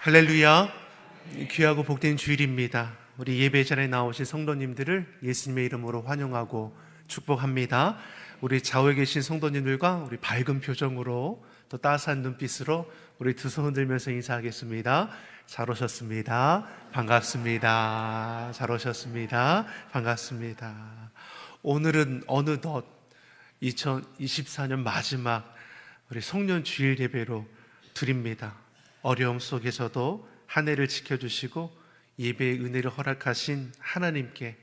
할렐루야. 귀하고 복된 주일입니다. 우리 예배 자리에 나오신 성도님들을 예수님의 이름으로 환영하고 축복합니다. 우리 좌우에 계신 성도님들과 우리 밝은 표정으로 또 따스한 눈빛으로 우리 두 손 흔들면서 인사하겠습니다. 잘 오셨습니다. 반갑습니다. 잘 오셨습니다. 반갑습니다. 오늘은 어느덧 2024년 마지막 우리 송년 주일 예배로 드립니다. 어려움 속에서도 한 해를 지켜주시고 예배의 은혜를 허락하신 하나님께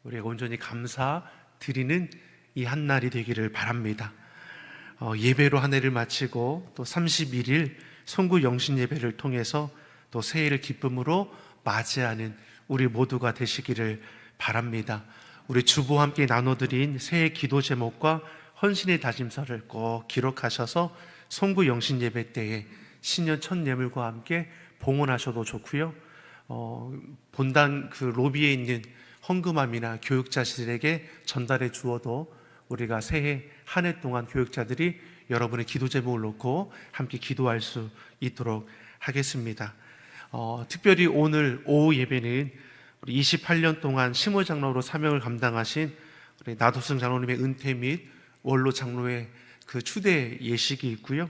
우리가 온전히 감사드리는 이 한날이 되기를 바랍니다. 예배로 한 해를 마치고 또 31일 송구 영신 예배를 통해서 또 새해를 기쁨으로 맞이하는 우리 모두가 되시기를 바랍니다. 우리 주보와 함께 나눠드린 새해 기도 제목과 헌신의 다짐서를 꼭 기록하셔서 송구 영신 예배 때에 신년 첫 예물과 함께 봉헌하셔도 좋고요. 본당 그 로비에 있는 헌금함이나 교육자실에게 전달해 주어도 우리가 새해 한 해 동안 교육자들이 여러분의 기도 제목을 놓고 함께 기도할 수 있도록 하겠습니다. 특별히 오늘 오후 예배는 우리 28년 동안 심호 장로로 사명을 감당하신 우리 나도승 장로님의 은퇴 및 원로 장로의 그 추대 예식이 있고요.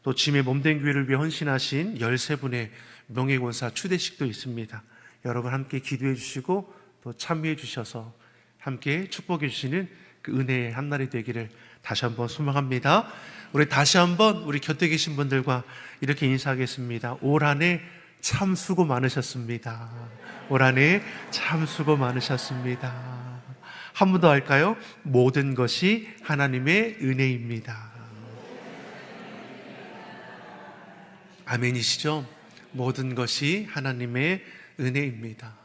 또 주님의 몸된 교회를 위해 헌신하신 13분의 명예권사 추대식도 있습니다. 여러분 함께 기도해 주시고 또 참여해 주셔서 함께 축복해 주시는 그 은혜의 한날이 되기를 다시 한번 소망합니다. 우리 다시 한번 우리 곁에 계신 분들과 이렇게 인사하겠습니다. 올 한 해 참 수고 많으셨습니다. 올 한 해 참 수고 많으셨습니다. 한 번 더 할까요? 모든 것이 하나님의 은혜입니다. 아멘이시죠? 모든 것이 하나님의 은혜입니다.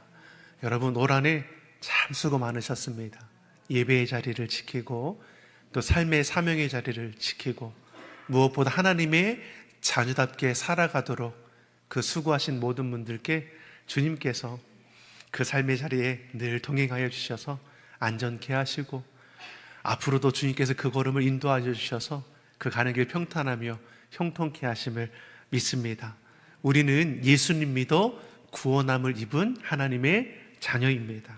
여러분 올 한 해 참 수고 많으셨습니다. 예배의 자리를 지키고 또 삶의 사명의 자리를 지키고 무엇보다 하나님의 자녀답게 살아가도록 그 수고하신 모든 분들께 주님께서 그 삶의 자리에 늘 동행하여 주셔서 안전케 하시고 앞으로도 주님께서 그 걸음을 인도하여 주셔서 그 가는 길 평탄하며 형통케 하심을 믿습니다. 우리는 예수님 믿어 구원함을 입은 하나님의 자녀입니다.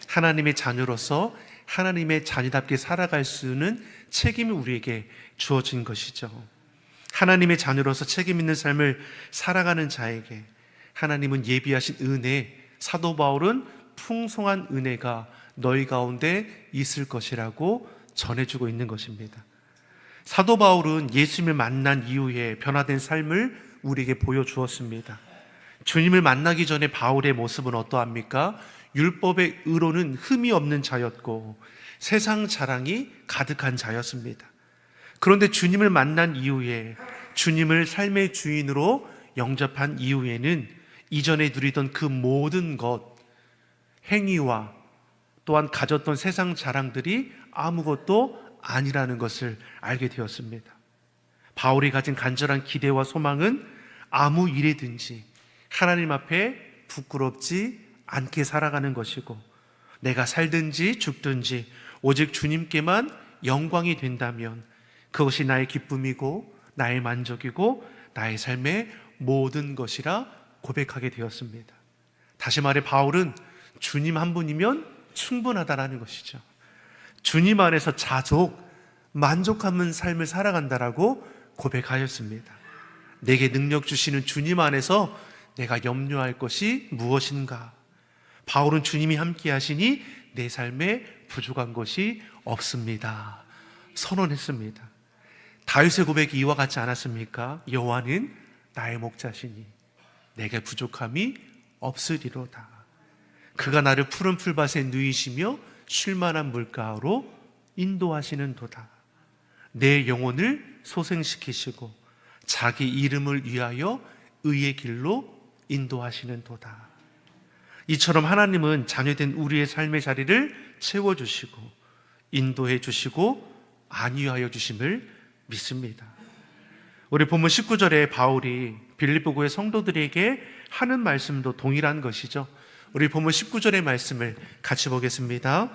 하나님의 자녀로서 하나님의 자녀답게 살아갈 수는 책임이 우리에게 주어진 것이죠. 하나님의 자녀로서 책임 있는 삶을 살아가는 자에게 하나님은 예비하신 은혜, 사도 바울은 풍성한 은혜가 너희 가운데 있을 것이라고 전해주고 있는 것입니다. 사도 바울은 예수님을 만난 이후에 변화된 삶을 우리에게 보여주었습니다. 주님을 만나기 전에 바울의 모습은 어떠합니까? 율법의 의로는 흠이 없는 자였고 세상 자랑이 가득한 자였습니다. 그런데 주님을 만난 이후에 주님을 삶의 주인으로 영접한 이후에는 이전에 누리던 그 모든 것, 행위와 또한 가졌던 세상 자랑들이 아무것도 아니라는 것을 알게 되었습니다. 바울이 가진 간절한 기대와 소망은 아무 일이든지 하나님 앞에 부끄럽지 않게 살아가는 것이고 내가 살든지 죽든지 오직 주님께만 영광이 된다면 그것이 나의 기쁨이고 나의 만족이고 나의 삶의 모든 것이라 고백하게 되었습니다. 다시 말해 바울은 주님 한 분이면 충분하다라는 것이죠. 주님 안에서 만족하는 삶을 살아간다라고 고백하였습니다. 내게 능력 주시는 주님 안에서 내가 염려할 것이 무엇인가? 바울은 주님이 함께 하시니 내 삶에 부족한 것이 없습니다. 선언했습니다. 다윗의 고백이 이와 같지 않았습니까? 여호와는 나의 목자시니 내게 부족함이 없으리로다. 그가 나를 푸른 풀밭에 누이시며 쉴만한 물가로 인도하시는 도다. 내 영혼을 소생시키시고 자기 이름을 위하여 의의 길로 인도하시는 도다. 이처럼 하나님은 자녀된 우리의 삶의 자리를 채워주시고 인도해 주시고 안위하여 주심을 믿습니다. 우리 본문 19절에 바울이 빌립보 교회 성도들에게 하는 말씀도 동일한 것이죠. 우리 본문 19절의 말씀을 같이 보겠습니다.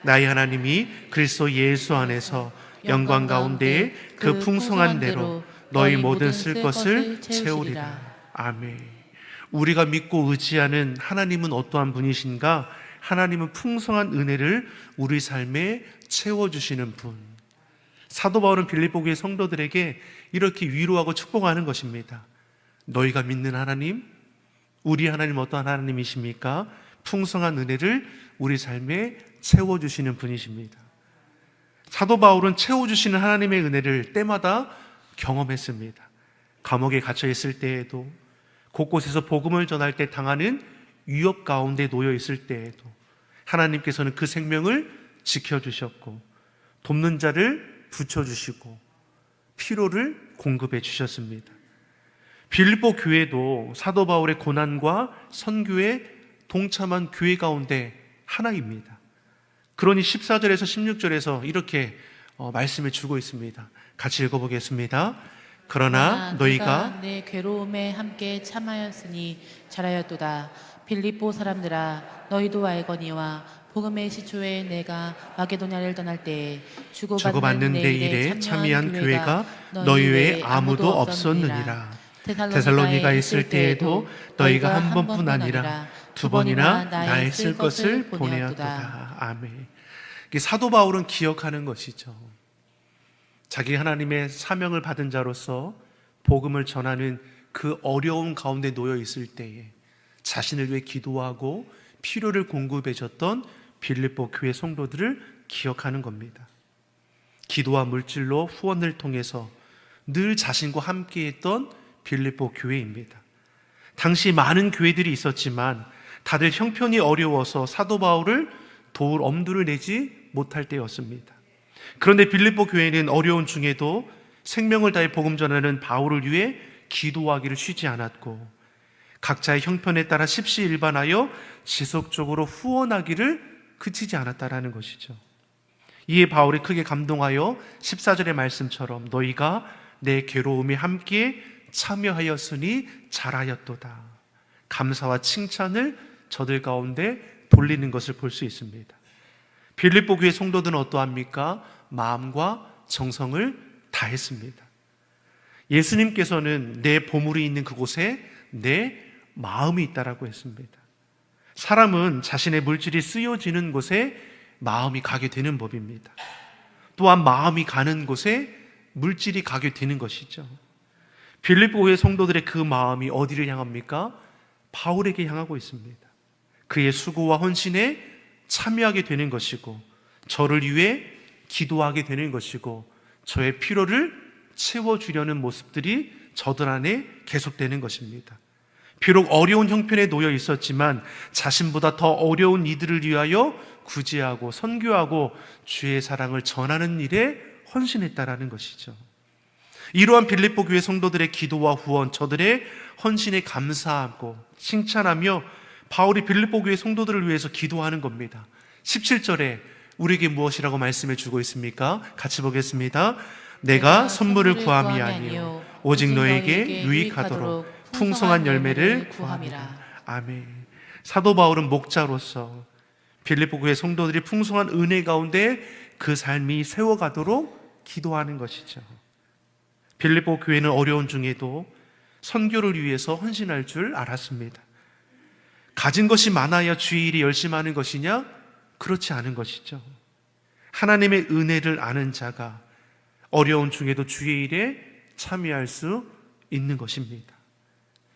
나의 하나님이 그리스도 예수 안에서 영광 가운데에 그 풍성한 대로 너희 모든 쓸 것을 채우리라. 아멘. 우리가 믿고 의지하는 하나님은 어떠한 분이신가? 하나님은 풍성한 은혜를 우리 삶에 채워주시는 분. 사도 바울은 빌립보 교회 성도들에게 이렇게 위로하고 축복하는 것입니다. 너희가 믿는 하나님, 우리 하나님 어떠한 하나님이십니까? 풍성한 은혜를 우리 삶에 채워주시는 분이십니다. 사도 바울은 채워주시는 하나님의 은혜를 때마다 경험했습니다. 감옥에 갇혀 있을 때에도, 곳곳에서 복음을 전할 때 당하는 위협 가운데 놓여 있을 때에도 하나님께서는 그 생명을 지켜주셨고, 돕는 자를 붙여주시고 필요를 공급해 주셨습니다. 빌립보 교회도 사도 바울의 고난과 선교에 동참한 교회 가운데 하나입니다. 그러니 14절에서 16절에서 이렇게 말씀을 주고 있습니다. 같이 읽어보겠습니다. 그러나 너희가 내 괴로움에 함께 참하였으니 잘하였도다. 빌립보 사람들아, 너희도 알거니와 복음의 시초에 내가 마게도냐를 떠날 때에 주고받는 내 일에 참여한 교회가 너희 외에 아무도 없었느니라. 데살로니가 있을 때에도 너희가 한 번뿐 아니라 두 번이나 나의 쓸 것을 보내었도다. 아멘. 사도 바울은 기억하는 것이죠. 자기 하나님의 사명을 받은 자로서 복음을 전하는 그 어려움 가운데 놓여 있을 때에 자신을 위해 기도하고 필요를 공급해 줬던 빌립보 교회 성도들을 기억하는 겁니다. 기도와 물질로 후원을 통해서 늘 자신과 함께했던 빌립보 교회입니다. 당시 많은 교회들이 있었지만 다들 형편이 어려워서 사도 바울을 도울 엄두를 내지 못할 때였습니다. 그런데 빌립보 교회는 어려운 중에도 생명을 다해 복음 전하는 바울을 위해 기도하기를 쉬지 않았고, 각자의 형편에 따라 십시일반하여 지속적으로 후원하기를 그치지 않았다라는 것이죠. 이에 바울이 크게 감동하여 14절의 말씀처럼 너희가 내 괴로움에 함께 참여하였으니 잘하였도다. 감사와 칭찬을 저들 가운데 돌리는 것을 볼 수 있습니다. 빌립보 교회 성도들은 어떠합니까? 마음과 정성을 다했습니다. 예수님께서는 내 보물이 있는 그곳에 내 마음이 있다라고 했습니다. 사람은 자신의 물질이 쓰여지는 곳에 마음이 가게 되는 법입니다. 또한 마음이 가는 곳에 물질이 가게 되는 것이죠. 빌립보 교회 성도들의 그 마음이 어디를 향합니까? 바울에게 향하고 있습니다. 그의 수고와 헌신에 참여하게 되는 것이고, 저를 위해 기도하게 되는 것이고, 저의 필요를 채워주려는 모습들이 저들 안에 계속되는 것입니다. 비록 어려운 형편에 놓여 있었지만 자신보다 더 어려운 이들을 위하여 구제하고 선교하고 주의 사랑을 전하는 일에 헌신했다라는 것이죠. 이러한 빌립보 교회 성도들의 기도와 후원, 저들의 헌신에 감사하고 칭찬하며 바울이 빌립보 교회 성도들을 위해서 기도하는 겁니다. 17절에 우리에게 무엇이라고 말씀해 주고 있습니까? 같이 보겠습니다. 내가 선물을 구함이 아니요 오직 너에게 유익하도록 풍성한 열매를 구함이라. 아멘. 사도 바울은 목자로서 빌립보 교회 성도들이 풍성한 은혜 가운데 그 삶이 세워가도록 기도하는 것이죠. 빌립보 교회는 어려운 중에도 선교를 위해서 헌신할 줄 알았습니다. 가진 것이 많아야 주의 일이 열심히 하는 것이냐? 그렇지 않은 것이죠. 하나님의 은혜를 아는 자가 어려운 중에도 주의 일에 참여할 수 있는 것입니다.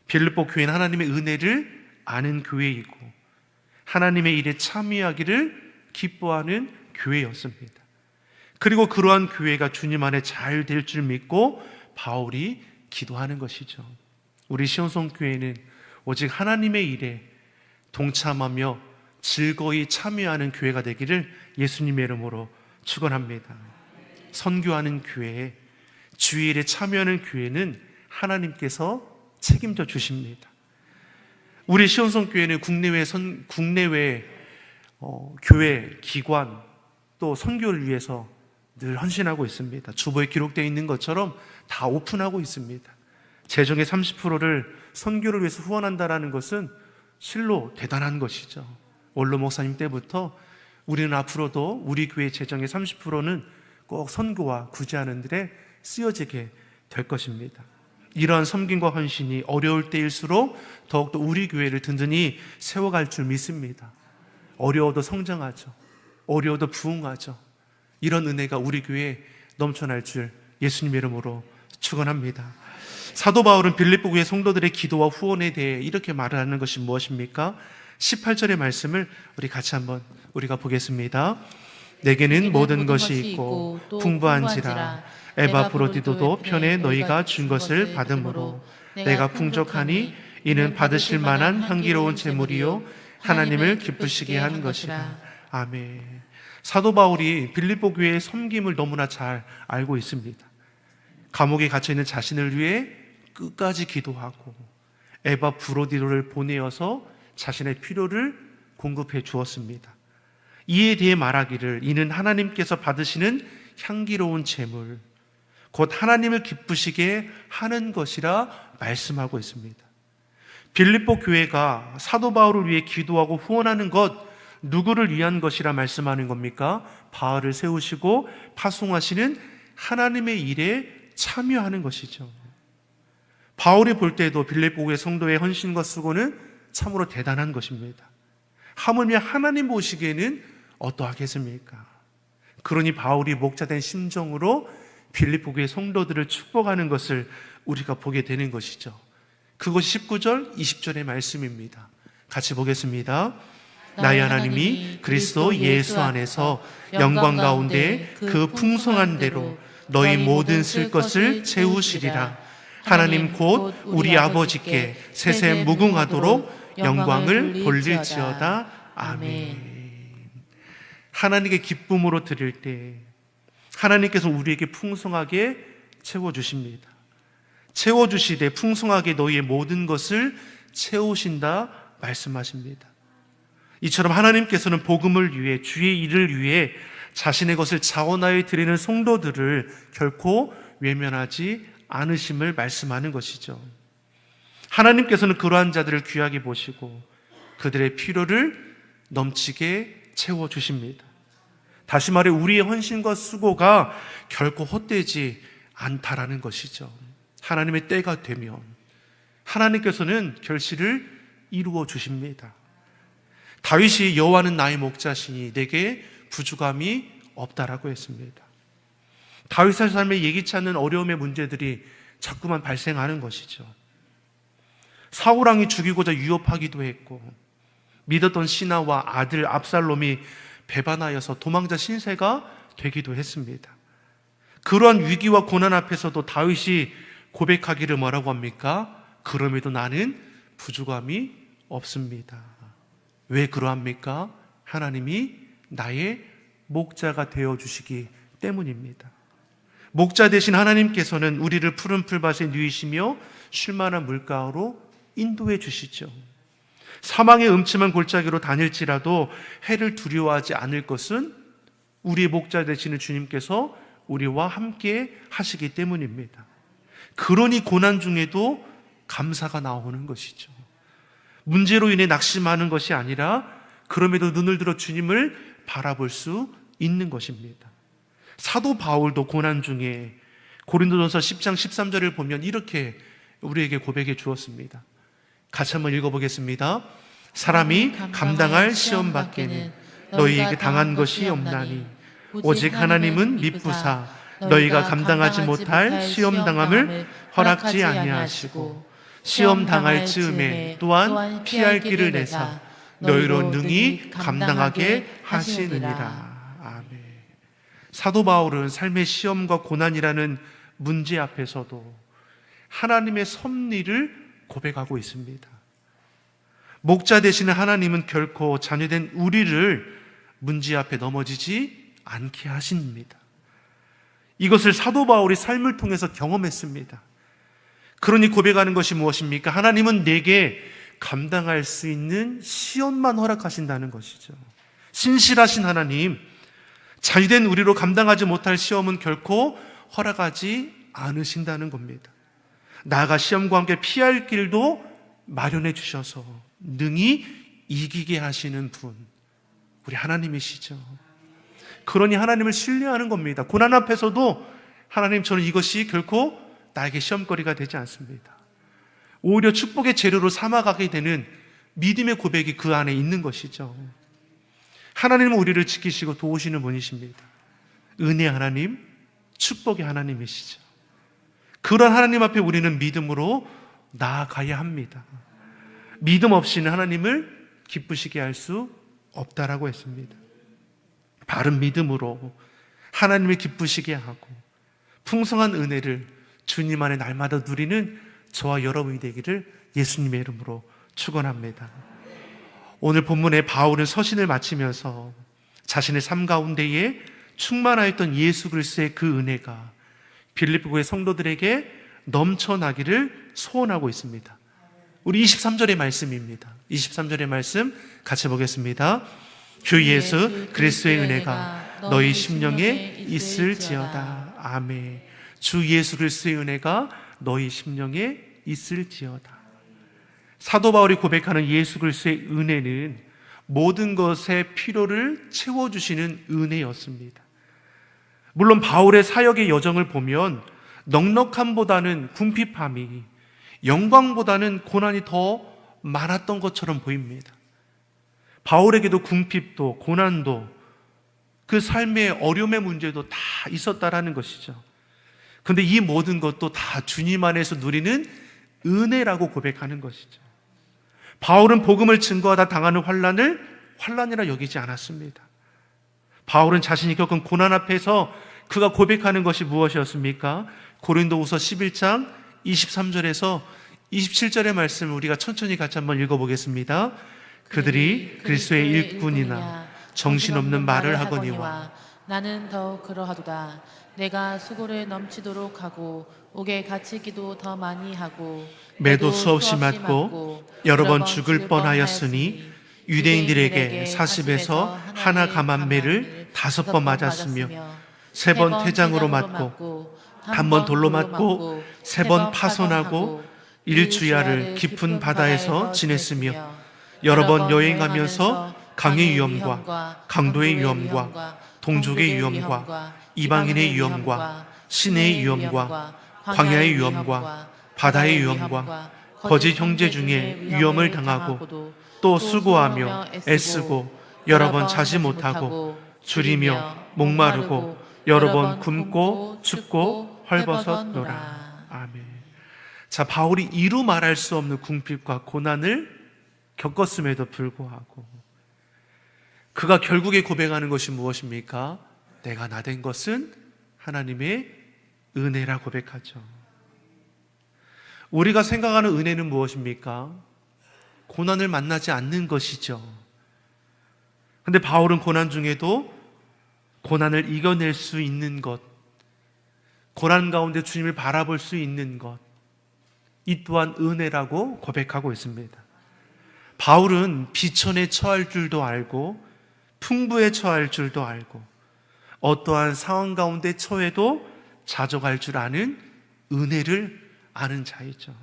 빌립보 교회는 하나님의 은혜를 아는 교회이고 하나님의 일에 참여하기를 기뻐하는 교회였습니다. 그리고 그러한 교회가 주님 안에 잘 될 줄 믿고 바울이 기도하는 것이죠. 우리 시온성교회는 오직 하나님의 일에 동참하며 즐거이 참여하는 교회가 되기를 예수님의 이름으로 축원합니다. 선교하는 교회, 주의 일에 참여하는 교회는 하나님께서 책임져 주십니다. 우리 시온성교회는 국내외 교회, 기관 또 선교를 위해서 늘 헌신하고 있습니다. 주보에 기록되어 있는 것처럼 다 오픈하고 있습니다. 재정의 30%를 선교를 위해서 후원한다는 것은 실로 대단한 것이죠. 원로 목사님 때부터 우리는 앞으로도 우리 교회 재정의 30%는 꼭 선교와 구제하는 일에 쓰여지게 될 것입니다. 이러한 섬김과 헌신이 어려울 때일수록 더욱더 우리 교회를 든든히 세워갈 줄 믿습니다. 어려워도 성장하죠. 어려워도 부흥하죠. 이런 은혜가 우리 교회에 넘쳐날 줄 예수님의 이름으로 축원합니다. 사도 바울은 빌립보 교회 성도들의 기도와 후원에 대해 이렇게 말을 하는 것이 무엇입니까? 18절의 말씀을 우리 같이 한번 우리가 보겠습니다. 내게는 모든 것이 있고 풍부한지라 에바프로디도도 편에 너희가 준 것을 받음으로 내가 풍족하니 이는 받으실 만한 향기로운 제물이요 하나님을 기쁘시게 한 것이라. 아멘. 사도 바울이 빌립보 교회의 섬김을 너무나 잘 알고 있습니다. 감옥에 갇혀있는 자신을 위해 끝까지 기도하고 에바프로디도를 보내어서 자신의 필요를 공급해 주었습니다. 이에 대해 말하기를 이는 하나님께서 받으시는 향기로운 제물, 곧 하나님을 기쁘시게 하는 것이라 말씀하고 있습니다. 빌립보 교회가 사도 바울을 위해 기도하고 후원하는 것, 누구를 위한 것이라 말씀하는 겁니까? 바알을 세우시고 파송하시는 하나님의 일에 참여하는 것이죠. 바울이 볼 때도 빌립보 교회 성도의 헌신과 수고는 참으로 대단한 것입니다. 하물며 하나님 보시기에는 어떠하겠습니까? 그러니 바울이 목자된 심정으로 빌립보 교회 성도들을 축복하는 것을 우리가 보게 되는 것이죠. 그것이 19절, 20절의 말씀입니다. 같이 보겠습니다. 나의 하나님이 그리스도 예수 안에서 영광 가운데 그 풍성한 대로 너희 모든 쓸 것을 채우시리라. 하나님 곧 우리 아버지께 세세 무궁하도록 영광을 돌릴지어다. 아멘. 하나님께 기쁨으로 드릴 때 하나님께서 우리에게 풍성하게 채워주십니다. 채워주시되 풍성하게 너희의 모든 것을 채우신다 말씀하십니다. 이처럼 하나님께서는 복음을 위해, 주의 일을 위해 자신의 것을 자원하여 드리는 성도들을 결코 외면하지 않으심을 말씀하는 것이죠. 하나님께서는 그러한 자들을 귀하게 보시고 그들의 필요를 넘치게 채워주십니다. 다시 말해 우리의 헌신과 수고가 결코 헛되지 않다라는 것이죠. 하나님의 때가 되면 하나님께서는 결실을 이루어 주십니다. 다윗이 여호와는 나의 목자시니 내게 부족함이 없다라고 했습니다. 다윗의 삶에 예기치 않는 어려움의 문제들이 자꾸만 발생하는 것이죠. 사울왕이 죽이고자 유업하기도 했고 믿었던 시나와 아들 압살롬이 배반하여서 도망자 신세가 되기도 했습니다. 그러한 위기와 고난 앞에서도 다윗이 고백하기를 뭐라고 합니까? 그럼에도 나는 부족함이 없습니다. 왜 그러합니까? 하나님이 나의 목자가 되어주시기 때문입니다. 목자 되신 하나님께서는 우리를 푸른 풀밭에 누이시며 쉴만한 물가로 인도해 주시죠. 사망의 음침한 골짜기로 다닐지라도 해를 두려워하지 않을 것은 우리의 목자 되시는 주님께서 우리와 함께 하시기 때문입니다. 그러니 고난 중에도 감사가 나오는 것이죠. 문제로 인해 낙심하는 것이 아니라 그럼에도 눈을 들어 주님을 바라볼 수 있는 것입니다. 사도 바울도 고난 중에 고린도전서 10장 13절을 보면 이렇게 우리에게 고백해 주었습니다. 같이 한번 읽어보겠습니다. 사람이 감당할 시험 밖에는 너희에게 당한 것이 없나니 오직 하나님은 미쁘사 너희가 감당하지 못할 시험 당함을 허락지 아니하시고 시험 당할 즈음에 또한 피할 길을 내사 너희로 능히 감당하게 하시느니라. 아멘. 사도 바울은 삶의 시험과 고난이라는 문제 앞에서도 하나님의 섭리를 고백하고 있습니다. 목자 되시는 하나님은 결코 자녀된 우리를 문제 앞에 넘어지지 않게 하십니다. 이것을 사도 바울이 삶을 통해서 경험했습니다. 그러니 고백하는 것이 무엇입니까? 하나님은 내게 감당할 수 있는 시험만 허락하신다는 것이죠. 신실하신 하나님, 자유된 우리로 감당하지 못할 시험은 결코 허락하지 않으신다는 겁니다. 나아가 시험과 함께 피할 길도 마련해 주셔서 능히 이기게 하시는 분, 우리 하나님이시죠. 그러니 하나님을 신뢰하는 겁니다. 고난 앞에서도 하나님, 저는 이것이 결코 나에게 시험거리가 되지 않습니다. 오히려 축복의 재료로 삼아가게 되는 믿음의 고백이 그 안에 있는 것이죠. 하나님은 우리를 지키시고 도우시는 분이십니다. 은혜 하나님, 축복의 하나님이시죠. 그런 하나님 앞에 우리는 믿음으로 나아가야 합니다. 믿음 없이는 하나님을 기쁘시게 할 수 없다라고 했습니다. 바른 믿음으로 하나님을 기쁘시게 하고 풍성한 은혜를 주님 안에 날마다 누리는 저와 여러분이 되기를 예수님의 이름으로 축원합니다. 오늘 본문에 바울은 서신을 마치면서 자신의 삶 가운데에 충만하였던 예수 그리스도의 그 은혜가 빌립보 교회 성도들에게 넘쳐나기를 소원하고 있습니다. 우리 23절의 말씀입니다. 23절의 말씀 같이 보겠습니다. 주 예수 그리스도의 은혜가 너희 심령에 있을지어다. 아멘. 주 예수 그리스도의 은혜가 너희 심령에 있을지어다. 사도 바울이 고백하는 예수 그리스도의 은혜는 모든 것의 필요를 채워주시는 은혜였습니다. 물론 바울의 사역의 여정을 보면 넉넉함보다는 궁핍함이, 영광보다는 고난이 더 많았던 것처럼 보입니다. 바울에게도 궁핍도 고난도 그 삶의 어려움의 문제도 다 있었다라는 것이죠. 그런데 이 모든 것도 다 주님 안에서 누리는 은혜라고 고백하는 것이죠. 바울은 복음을 증거하다 당하는 환난을 환난이라 여기지 않았습니다. 바울은 자신이 겪은 고난 앞에서 그가 고백하는 것이 무엇이었습니까? 고린도후서 11장 23절에서 27절의 말씀을 우리가 천천히 같이 한번 읽어보겠습니다. 그들이 그리스도의 일꾼이나 정신없는 말을 하거니와 나는 더 그러하도다. 내가 수고를 넘치도록 하고 옥에 갇히기도 더 많이 하고 매도 수없이 맞고 여러 번 죽을 뻔하였으니 유대인들에게 40에서 하나 감한매를 5번 맞았으며 3번 퇴장으로 맞고 한 번 돌로 맞고 3번 파손하고 일주야를 깊은 바다에서 지냈으며 여러 번 여행하면서 강의 위험과 강도의 위험과 동족의 위험과 이방인의 위험과 시내의 위험과 광야의 위험과 바다의 위험과 거짓 형제 중에 위험을 당하고 또 수고하며 애쓰고 여러 번 자지 못하고 줄이며 목마르고 여러 번 굶고 춥고 헐벗었노라. 아멘. 자, 바울이 이루 말할 수 없는 궁핍과 고난을 겪었음에도 불구하고 그가 결국에 고백하는 것이 무엇입니까? 내가 나된 것은 하나님의 은혜라 고백하죠. 우리가 생각하는 은혜는 무엇입니까? 고난을 만나지 않는 것이죠. 그런데 바울은 고난 중에도 고난을 이겨낼 수 있는 것, 고난 가운데 주님을 바라볼 수 있는 것, 이 또한 은혜라고 고백하고 있습니다. 바울은 비천에 처할 줄도 알고 풍부에 처할 줄도 알고 어떠한 상황 가운데 처해도 자족할 줄 아는 은혜를 아는 자이죠.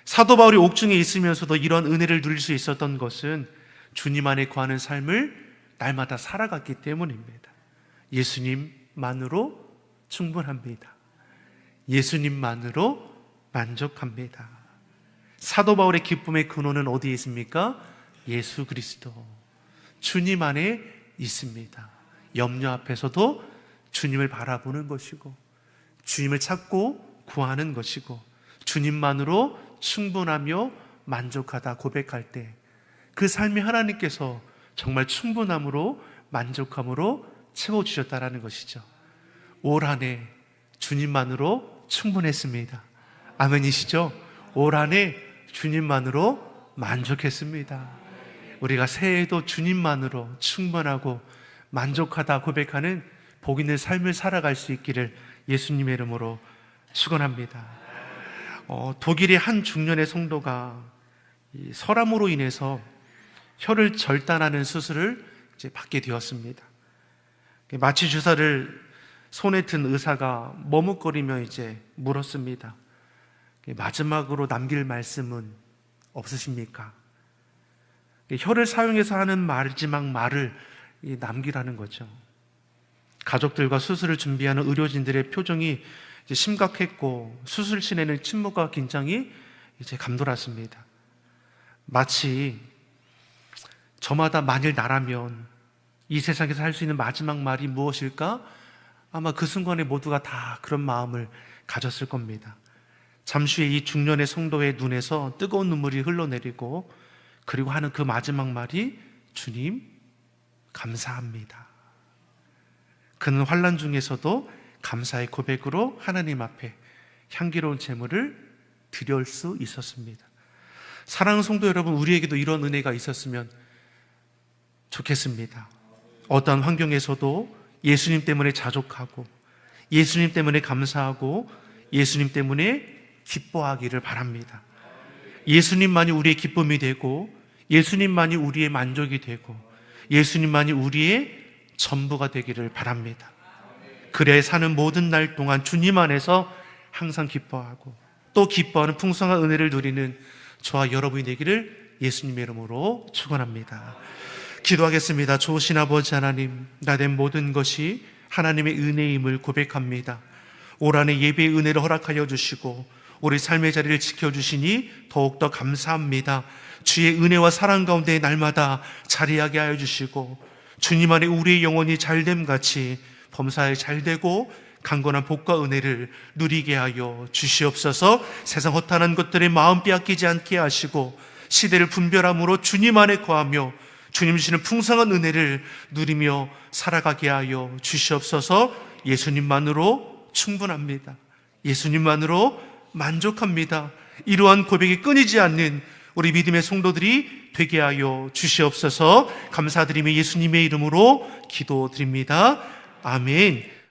사도 바울이 옥중에 있으면서도 이런 은혜를 누릴 수 있었던 것은 주님 안에 거하는 삶을 날마다 살아갔기 때문입니다. 예수님만으로 충분합니다. 예수님만으로 만족합니다. 사도 바울의 기쁨의 근원은 어디에 있습니까? 예수 그리스도, 주님 안에 있습니다. 염려 앞에서도 주님을 바라보는 것이고 주님을 찾고 구하는 것이고 주님만으로 충분하며 만족하다 고백할 때 그 삶이 하나님께서 정말 충분함으로 만족함으로 채워주셨다라는 것이죠. 올 한 해 주님만으로 충분했습니다. 아멘이시죠? 올 한 해 주님만으로 만족했습니다. 우리가 새해에도 주님만으로 충분하고 만족하다 고백하는 복 있는 삶을 살아갈 수 있기를 예수님의 이름으로 축원합니다. 독일의 한 중년의 성도가 이 설암으로 인해서 혀를 절단하는 수술을 이제 받게 되었습니다. 마취 주사를 손에 든 의사가 머뭇거리며 이제 물었습니다. 마지막으로 남길 말씀은 없으십니까? 혀를 사용해서 하는 마지막 말을 남기라는 거죠. 가족들과 수술을 준비하는 의료진들의 표정이 이제 심각했고 수술실에는 침묵과 긴장이 이제 감돌았습니다. 마치 저마다 만일 나라면 이 세상에서 할 수 있는 마지막 말이 무엇일까? 아마 그 순간에 모두가 다 그런 마음을 가졌을 겁니다. 잠시 후에 이 중년의 성도의 눈에서 뜨거운 눈물이 흘러내리고 그리고 하는 그 마지막 말이 주님 감사합니다. 그는 환난 중에서도 감사의 고백으로 하나님 앞에 향기로운 제물을 드릴 수 있었습니다. 사랑하는 성도 여러분, 우리에게도 이런 은혜가 있었으면 좋겠습니다. 어떠한 환경에서도 예수님 때문에 자족하고 예수님 때문에 감사하고 예수님 때문에 기뻐하기를 바랍니다. 예수님만이 우리의 기쁨이 되고 예수님만이 우리의 만족이 되고 예수님만이 우리의 전부가 되기를 바랍니다. 그래야 사는 모든 날 동안 주님 안에서 항상 기뻐하고 또 기뻐하는 풍성한 은혜를 누리는 저와 여러분이 되기를 예수님의 이름으로 축원합니다. 기도하겠습니다. 좋으신 아버지 하나님, 나된 모든 것이 하나님의 은혜임을 고백합니다. 올 한해 예배의 은혜를 허락하여 주시고 우리 삶의 자리를 지켜주시니 더욱더 감사합니다. 주의 은혜와 사랑 가운데 날마다 자리하게 하여 주시고 주님 안에 우리의 영혼이 잘됨같이 범사에 잘되고 강건한 복과 은혜를 누리게 하여 주시옵소서. 세상 허탄한 것들의 마음 빼앗기지 않게 하시고 시대를 분별함으로 주님 안에 거하며 주님 주시는 풍성한 은혜를 누리며 살아가게 하여 주시옵소서. 예수님만으로 충분합니다. 예수님만으로 만족합니다. 이러한 고백이 끊이지 않는 우리 믿음의 성도들이 되게 하여 주시옵소서. 감사드리며 예수님의 이름으로 기도드립니다. 아멘.